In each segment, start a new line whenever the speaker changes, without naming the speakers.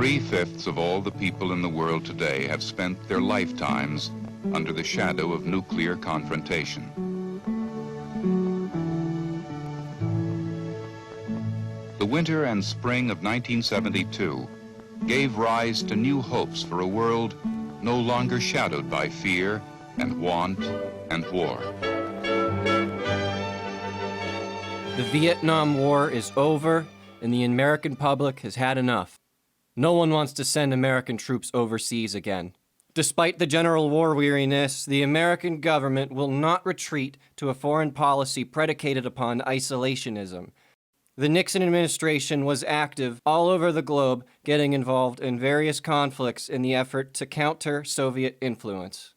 3/5 of all the people in the world today have spent their lifetimes under the shadow of nuclear confrontation. The winter and spring of 1972 gave rise to new hopes for a world no longer shadowed by fear and want and war.
The Vietnam War is over, and the American public has had enough. No one wants to send American troops overseas again. Despite the general war weariness, the American government will not retreat to a foreign policy predicated upon isolationism. The Nixon administration was active all over the globe, getting involved in various conflicts in the effort to counter Soviet influence.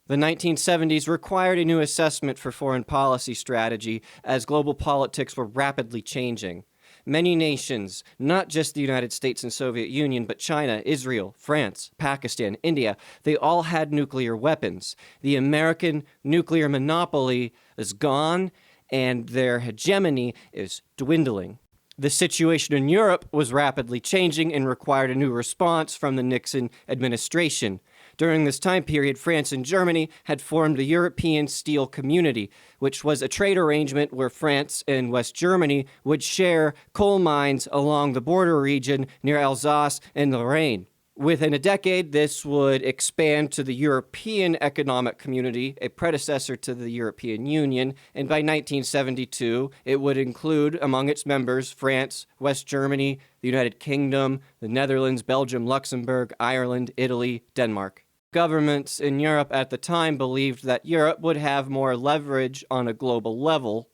The 1970s required a new assessment for foreign policy strategy as global politics were rapidly changing. Many nations, not just the United States and Soviet Union, but China, Israel, France, Pakistan, India, they all had nuclear weapons. The American nuclear monopoly is gone, and their hegemony is dwindling. The situation in Europe was rapidly changing and required a new response from the Nixon administration. During this time period, France and Germany had formed the European Steel Community, which was a trade arrangement where France and West Germany would share coal mines along the border region near Alsace and Lorraine. Within a decade, this would expand to the European Economic Community, a predecessor to the European Union, and by 1972, it would include among its members France, West Germany, the United Kingdom, the Netherlands, Belgium, Luxembourg, Ireland, Italy, Denmark. Governments in Europe at the time believed that Europe would have more leverage on a global level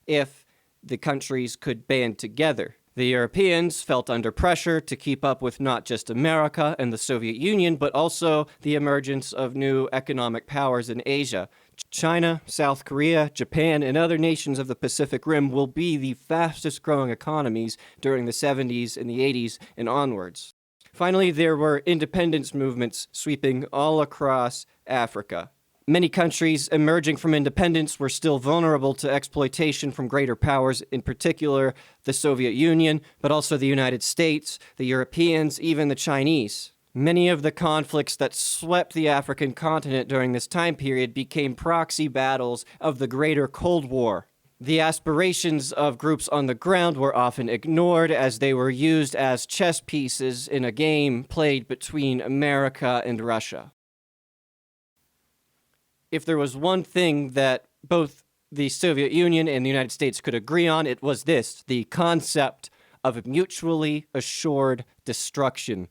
if the countries could band together. The Europeans felt under pressure to keep up with not just America and the Soviet Union, but also the emergence of new economic powers in Asia. China, South Korea, Japan, and other nations of the Pacific Rim will be the fastest growing economies during the 70s and the 80s and onwards. Finally, there were independence movements sweeping all across Africa. Many countries emerging from independence were still vulnerable to exploitation from greater powers, in particular the Soviet Union, but also the United States, the Europeans, even the Chinese. Many of the conflicts that swept the African continent during this time period became proxy battles of the greater Cold War. The aspirations of groups on the ground were often ignored as they were used as chess pieces in a game played between America and Russia. If there was one thing that both the Soviet Union and the United States could agree on, it was this: the concept of mutually assured destruction.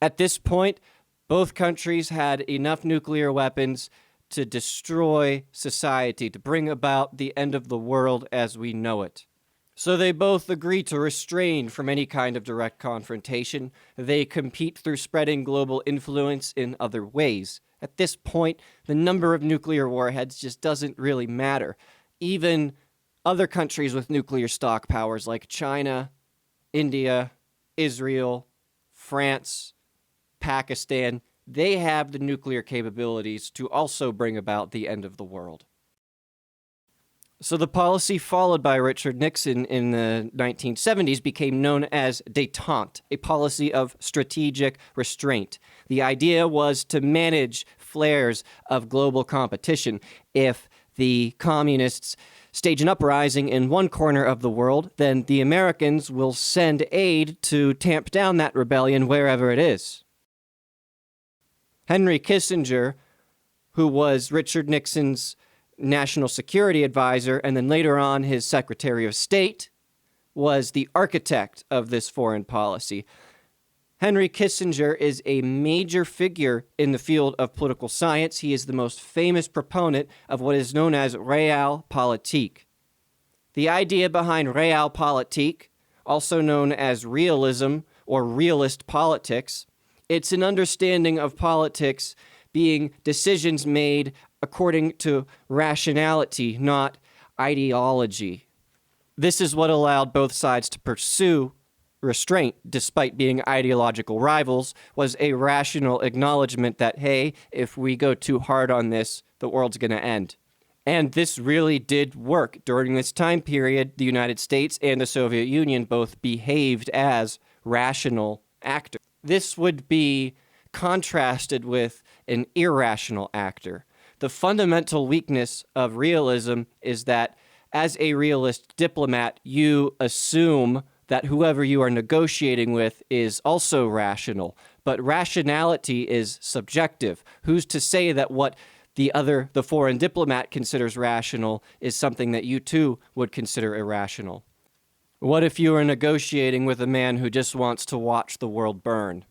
At this point, both countries had enough nuclear weapons to destroy society, to bring about the end of the world as we know it. So they both agree to restrain from any kind of direct confrontation. They compete through spreading global influence in other ways. At this point, the number of nuclear warheads just doesn't really matter. Even other countries with nuclear stock powers like China, India, Israel, France, Pakistan, they have the nuclear capabilities to also bring about the end of the world. So the policy followed by Richard Nixon in the 1970s became known as détente, a policy of strategic restraint. The idea was to manage flares of global competition. If the communists stage an uprising in one corner of the world, then the Americans will send aid to tamp down that rebellion wherever it is. Henry Kissinger, who was Richard Nixon's national security advisor and then later on his Secretary of State, was the architect of this foreign policy. Henry Kissinger is a major figure in the field of political science. He is the most famous proponent of what is known as realpolitik. The idea behind realpolitik, also known as realism or realist politics, it's an understanding of politics being decisions made according to rationality, not ideology. This is what allowed both sides to pursue restraint, despite being ideological rivals, was a rational acknowledgement that, hey, if we go too hard on this, the world's going to end. And this really did work. During this time period, the United States and the Soviet Union both behaved as rational actor. This would be contrasted with an irrational actor. The fundamental weakness of realism is that as a realist diplomat, you assume that whoever you are negotiating with is also rational. But rationality is subjective. Who's to say that what the foreign diplomat considers rational is something that you too would consider irrational? What if you are negotiating with a man who just wants to watch the world burn?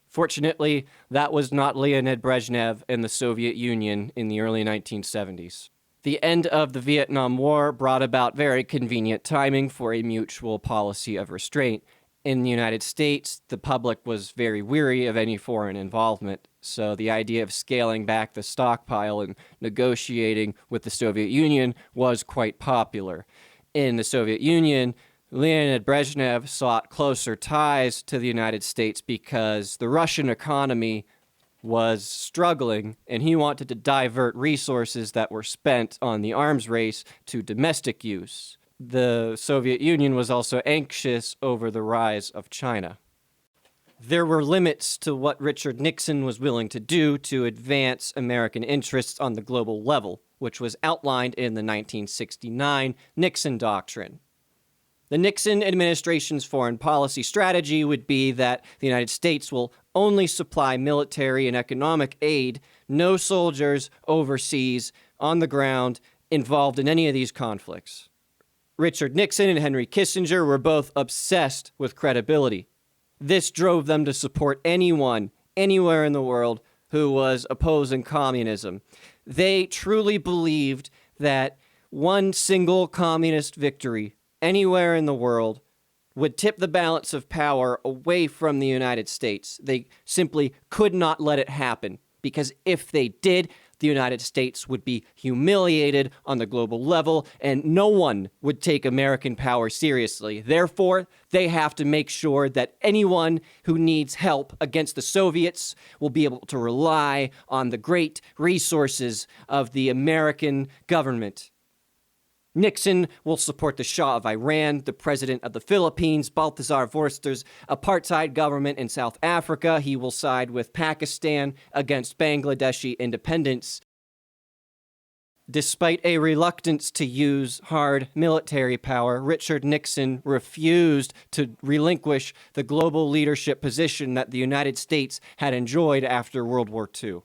Fortunately, that was not Leonid Brezhnev and the Soviet Union in the early 1970s. The end of the Vietnam War brought about very convenient timing for a mutual policy of restraint. In the United States, the public was very weary of any foreign involvement, so the idea of scaling back the stockpile and negotiating with the Soviet Union was quite popular. In the Soviet Union, Leonid Brezhnev sought closer ties to the United States because the Russian economy was struggling, and he wanted to divert resources that were spent on the arms race to domestic use. The Soviet Union was also anxious over the rise of China. There were limits to what Richard Nixon was willing to do to advance American interests on the global level, which was outlined in the 1969 Nixon Doctrine. The Nixon administration's foreign policy strategy would be that the United States will only supply military and economic aid, no soldiers overseas, on the ground, involved in any of these conflicts. Richard Nixon and Henry Kissinger were both obsessed with credibility. This drove them to support anyone, anywhere in the world, who was opposing communism. They truly believed that one single communist victory anywhere in the world would tip the balance of power away from the United States. They simply could not let it happen, because if they did, the United States would be humiliated on the global level, and no one would take American power seriously. Therefore, they have to make sure that anyone who needs help against the Soviets will be able to rely on the great resources of the American government. Nixon will support the Shah of Iran, the president of the Philippines, Balthazar Vorster's apartheid government in South Africa. He will side with Pakistan against Bangladeshi independence. Despite a reluctance to use hard military power, Richard Nixon refused to relinquish the global leadership position that the United States had enjoyed after World War II.